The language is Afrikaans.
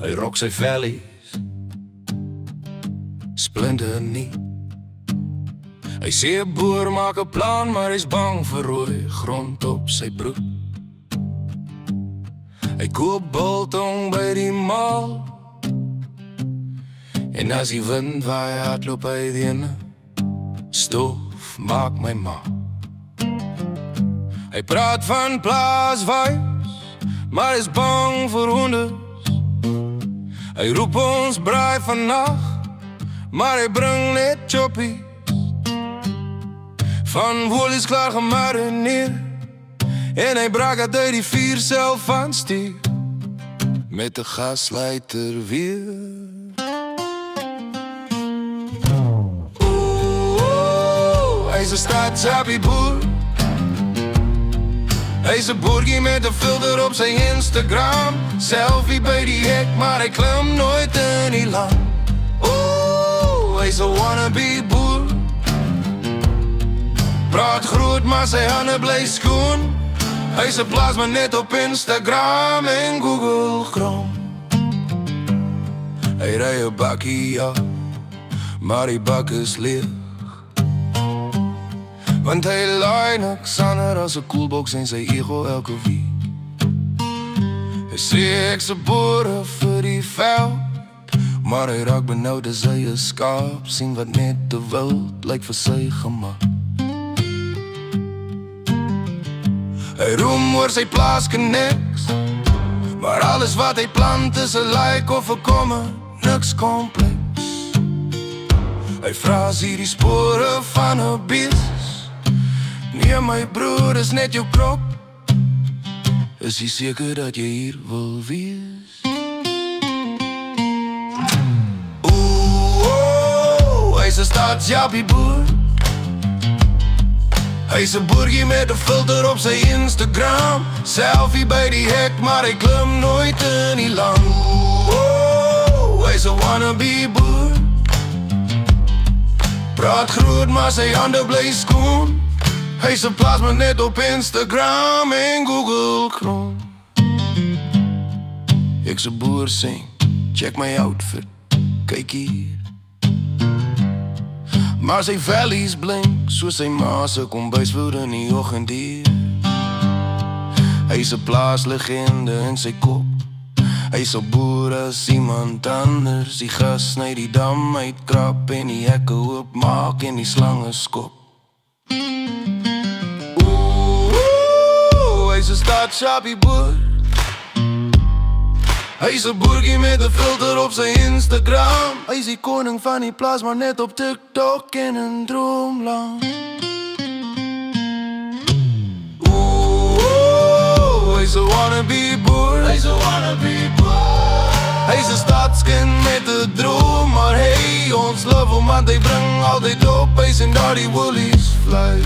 Hy rok sy vellies splinter nie. Hy sê 'n boer maak 'n plan, maar hy's bang vir rooi grond op sy broek. Hy koop biltong by die mal, en as die wind waai hardloop hy die ene stof maak my ma. Hy praat van plaaswys, maar is bang vir honde. Hy roep ons braai vannacht, maar hy bring net choppies van woolies klaar gemarineer, en hy braak het uit die vuur self van stier met 'n gaslighter weer. Hy's 'n stadshappie boer. Hy's 'n boertjie met 'n filter op sy Instagram. Selfie by die hek, maar hy klim nooit in die land. Hy's 'n wannabe boer. Praat groot, maar sy hande bly skoon. Hy's 'n plaasman net op Instagram en Google Chrome. Hy ry 'n bakkie, ja, maar die bak is leeg, want hy laai niks ander as 'n koelbox en sy ego elke week. Hy sê ek's 'n boer vir die veld, maar hy raak benoud as hy 'n skaap sien wat net te wild lyk vir sy gemak. Hy roem oor sy plaaske niks, maar alles wat hy plant is 'n like of 'n komme, niks kompleks. Hy vra as hierdie spore van 'n bees. Nee my broer, is net jou krop. Is jy seker dat jy hier wil wees? Hy's 'n stadsjappie boer. Hy's 'n boertjie met 'n filter op sy Instagram. Selfie by die hek, maar hy klim nooit in die land. Hy's 'n wannabe boer. Praat groot, maar sy hande bly skoon. Hy's 'n plaasman net op Instagram en Google Chrome. Ek's 'n boer sing, check my outfit, kyk hier. Maar sy vellies blink, soos sy ma se kombuisvoer in die oggenddier. Hy's 'n plaaslegende in sy kop. Hy's 'n boer as iemand anders. Die gras sny die dam uitkrap en die hekke oopmaak en die slange skop. Hy's 'n stadshappie boer. Hy's 'n boertjie met 'n filter op sy Instagram. Hy's die koning van die plaas, maar net op TikTok en in droomland. Hy's 'n wannabe boer. Hy's 'n wannabe boer. Hy's 'n stadskind met 'n droom, maar hey, ons love hom want hy bring altyd op. Hy's in daardie woolies fluit.